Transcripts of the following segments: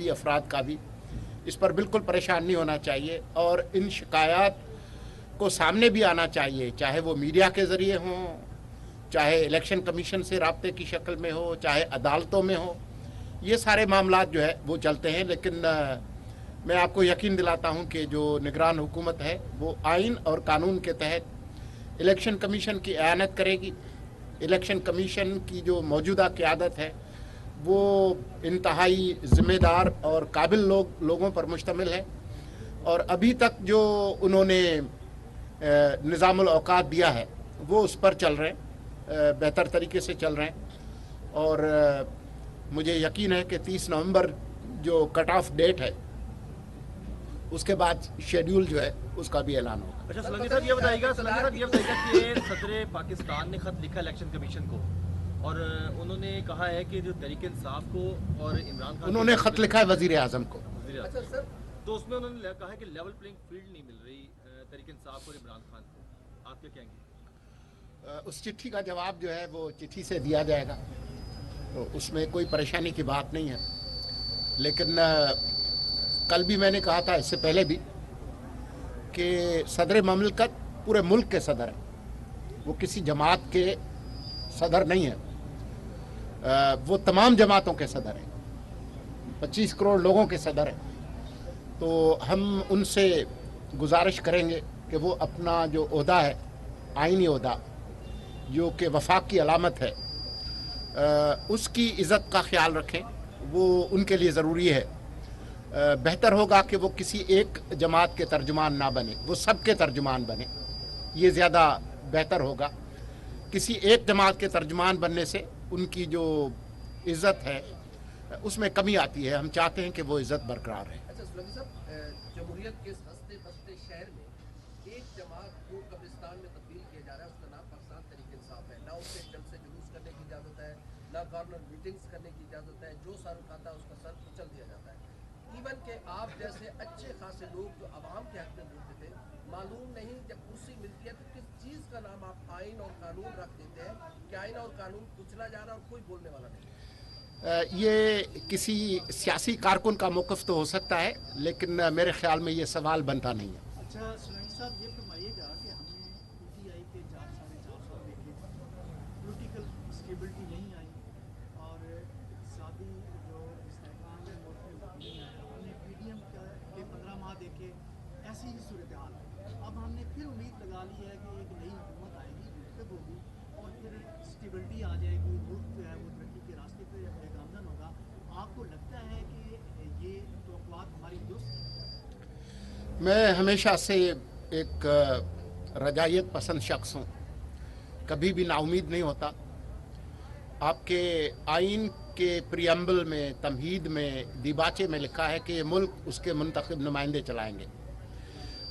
बाकी अफराद का भी। इस पर बिल्कुल परेशान नहीं होना चाहिए और इन शिकायत को सामने भी आना चाहिए, चाहे वो मीडिया के ज़रिए हों, चाहे इलेक्शन कमीशन से राब्ते की शक्ल में हो, चाहे अदालतों में हो। ये सारे मामलात जो है वो चलते हैं। लेकिन मैं आपको यकीन दिलाता हूं कि जो निगरान हुकूमत है वो आइन और कानून के तहत इलेक्शन कमीशन की एआनत करेगी। इलेक्शन कमीशन की जो मौजूदा क़यादत है वो इंतहाई ज़िम्मेदार और काबिल लोगों पर मुश्तमिल है और अभी तक जो उन्होंने निज़ामुल औकात दिया है वो उस पर चल रहे हैं, बेहतर तरीके से चल रहे हैं। और मुझे यकीन है कि 30 नवंबर जो कट ऑफ डेट है उसके बाद शेड्यूल जो है उसका भी ऐलान होगा। अच्छा सोलंकी साहब ये बताइएगा कि सदर पाकिस्तान ने खत लिखा इलेक्शन कमीशन को और उन्होंने कहा है कि जो तहरीक इंसाफ को और इमरान खान, उन्होंने खत लिखा है वजीर आजम को। अच्छा सर, तो उसमें उन्होंने कहा है कि लेवल प्लेइंग फील्ड नहीं मिल रही तहरीक इंसाफ और इमरान खान को, आप क्या कहेंगे? उस चिट्ठी का जवाब जो है वो चिट्ठी से दिया जाएगा, तो उसमें कोई परेशानी की बात नहीं है। लेकिन कल भी मैंने कहा था, इससे पहले भी, कि सदर ममलकत पूरे मुल्क के सदर हैं, वो किसी जमात के सदर नहीं है, वो तमाम जमातों के सदर हैं, 25 करोड़ लोगों के सदर हैं। तो हम उनसे गुजारिश करेंगे कि वो अपना जो ओहदा है, आइनी ओहदा, जो कि वफाक की अलामत है, उसकी इज़्ज़त का ख्याल रखें। वो उनके लिए ज़रूरी है। बेहतर होगा कि वो किसी एक जमात के तर्जुमान ना बने, वो सब के तर्जुमान बने, ये ज़्यादा बेहतर होगा। किसी एक जमात के तर्जुमान बनने से उनकी जो इज़्ज़त है उसमें कमी आती है। हम चाहते हैं कि वो इज़्ज़त बरकरार रहे। अच्छा सुलंगी साहब, जमहूरियत के हंसते बसते शहर में एक जमात को कब्रिस्तान में तब्दील किया जा रहा है, उसका नाम पाकिस्तान तहरीक इंसाफ है। ना उससे जलसे जुलूस करने की इजाज़त है, ना गवर्नर मीटिंग्स करने की इजाज़त है। जो सर उठाता है उसका सर कुचल दिया जाता है। इवन के आप जैसे अच्छे खासे लोग जो आवाम के हक में बोलते थे, मालूम नहीं जब कुर्सी मिलती है तो किस चीज़ का नाम आप आइन और कानून रख देते हैं कि आइन और कानून कुचला जा रहा है और कोई बोलने वाला नहीं। ये किसी सियासी कारकुन का मौक़िफ़ तो हो सकता है, लेकिन मेरे ख्याल में ये सवाल बनता नहीं है। अच्छा सुलंगी साहब, ये फरमाइएगा कि हमने पीटीआई के 4 साढ़े 4 साल देखे, पॉलिटिकल स्टेबिलिटी नहीं आई और इक़्तिसादी जो इस्तेहकाम है मुल्क में वो नहीं आया। हमने पीडीएम के 15 माह देखे, ऐसी ही सूरत हाल है। अब हमने फिर उम्मीद लगा ली है कि एक नई हुकूमत आएगी, मुंतखब होगी और फिर स्टेबिलिटी आ जाएगी, मुल्क जो है वो तरक्की के रास्ते पर गामजन होगा। आपको लगता है कि ये तवक्कुआत हमारी दुरुस्त है? मैं हमेशा से एक रजायत पसंद शख्स हूँ, कभी भी नाउमीद नहीं होता। आपके आइन के प्रियम्बल में, तमहीद में, दीबाचे में लिखा है कि ये मुल्क उसके मुंतखब नुमाइंदे चलाएंगे।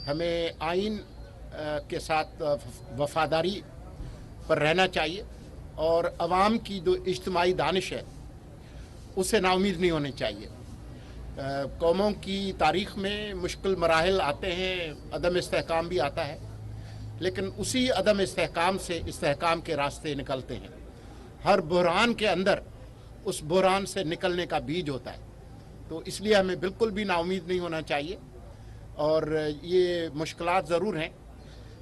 हमें आइन के साथ वफादारी पर रहना चाहिए और अवाम की जो इज्तिमाई दानिश है उससे नाउमीद नहीं होनी चाहिए। कौमों की तारीख़ में मुश्किल मराहिल आते हैं, अदम इस्तेहकाम भी आता है, लेकिन उसी अदम इस्तेहकाम से इस्तेहकाम के रास्ते निकलते हैं। हर बहरान के अंदर उस बहरान से निकलने का बीज होता है। तो इसलिए हमें बिल्कुल भी नाउमीद नहीं होना चाहिए। और ये मुश्किलात ज़रूर हैं,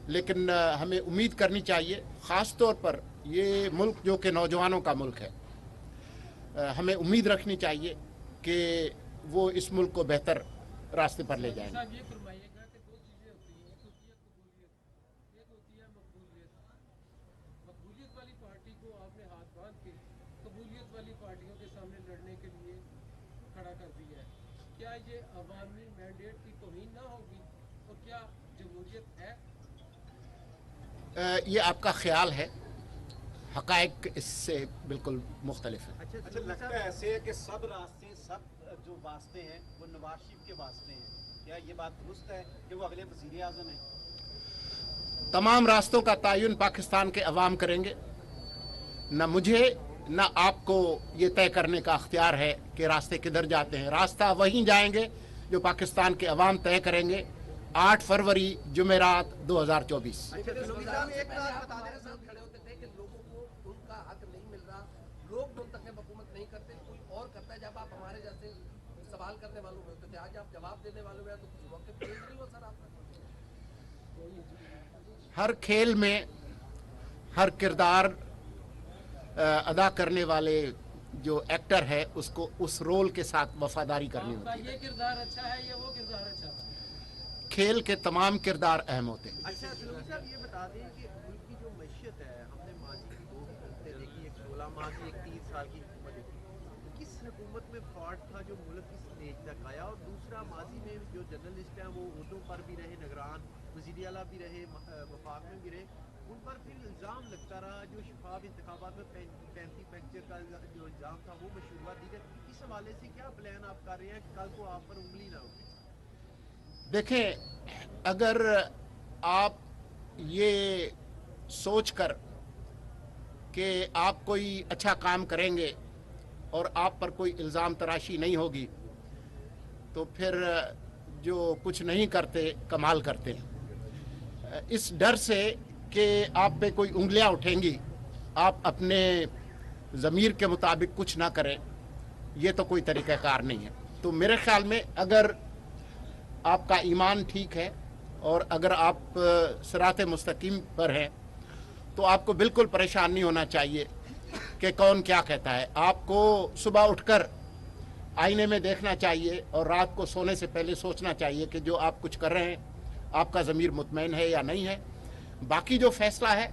लेकिन हमें उम्मीद करनी चाहिए। ख़ास तौर पर ये मुल्क जो कि नौजवानों का मुल्क है, हमें उम्मीद रखनी चाहिए कि वो इस मुल्क को बेहतर रास्ते पर ले जाएंगे। साहब ये फरमाइएगा कि दो चीज़ें होती हैं, एक होती है कबूलियत, एक होती है मकबूलियत। मकबूलियत वाली पार्टी को आपने हाथ बांध के कबूलियत वाली पार्टियों के सामने लड़ने के लिए खड़ा कर दिया है। क्या ये अवामी मैंडेट की तौहीन ना होगी और क्या जमहूरियत है? ये आपका ख्याल है, हक़ाइक़ इससे बिल्कुल मुख्तलिफ है। अच्छा लगता है ऐसे है कि सब रास्ते, सब जो वास्ते हैं वो नवाज शरीफ के वास्ते हैं। क्या ये बात दुरुस्त है कि वो अगले वज़ीर आज़म हैं? तमाम रास्तों का तयन पाकिस्तान के अवाम करेंगे। न मुझे न आपको ये तय करने का अख्तियार है कि रास्ते किधर जाते हैं। रास्ता वहीं जाएंगे जो पाकिस्तान के अवाम तय करेंगे। 8 फरवरी जुमेरात 2024। उनका हक नहीं मिल रहा, लोग मुंतखब हुकूमत नहीं करते, कोई और करता है। जब आप हमारे जैसे सवाल कर आज आप जवाब देने वाले हुए हैं तो कुछ वक्त पे नहीं हुआ सर आपका? हर खेल में हर किरदार अदा करने वाले जो एक्टर है उसको उस रोल के साथ वफादारी करनी आपका होती है। ये किरदार अच्छा है या वो किरदार अच्छा है? खेल के तमाम किरदार अहम होते हैं। अच्छा सलोनी साहब ये बता दें कि मुल्क की जो मैशियत है, हमने माजी की 2 हुकूमतें देखी, एक 16 माह की, एक 30 साल की हुकूमत देखी। किस हुकूमत में फॉल्ट था जो मुल्क इस स्टेज तक आया? और दूसरा, माजी में जो जर्नलिस्ट हैं वो उर्दू पर भी रहे निगरान, वज़ीर आला भी रहे, वफाक में भी रहे, उन पर फिर इल्ज़ाम लगता रहा जो शफाफ इंतखाबात में पैंती पैक्चर का जो इल्ज़ाम था वो मशरूबा दी गई। इस हवाले से क्या प्लान आप कर रहे हैं कि कल को आप पर उंगली ना उठे? देखें, अगर आप ये सोचकर कि आप कोई अच्छा काम करेंगे और आप पर कोई इल्ज़ाम तराशी नहीं होगी तो फिर जो कुछ नहीं करते कमाल करते हैं। इस डर से कि आप पे कोई उंगलियां उठेंगी, आप अपने ज़मीर के मुताबिक कुछ ना करें, ये तो कोई तरीक़ाकार नहीं है। तो मेरे ख्याल में अगर आपका ईमान ठीक है और अगर आप सिरात मुस्तकीम पर हैं तो आपको बिल्कुल परेशान नहीं होना चाहिए कि कौन क्या कहता है। आपको सुबह उठकर आईने में देखना चाहिए और रात को सोने से पहले सोचना चाहिए कि जो आप कुछ कर रहे हैं आपका ज़मीर मुतमईन है या नहीं है। बाकी जो फैसला है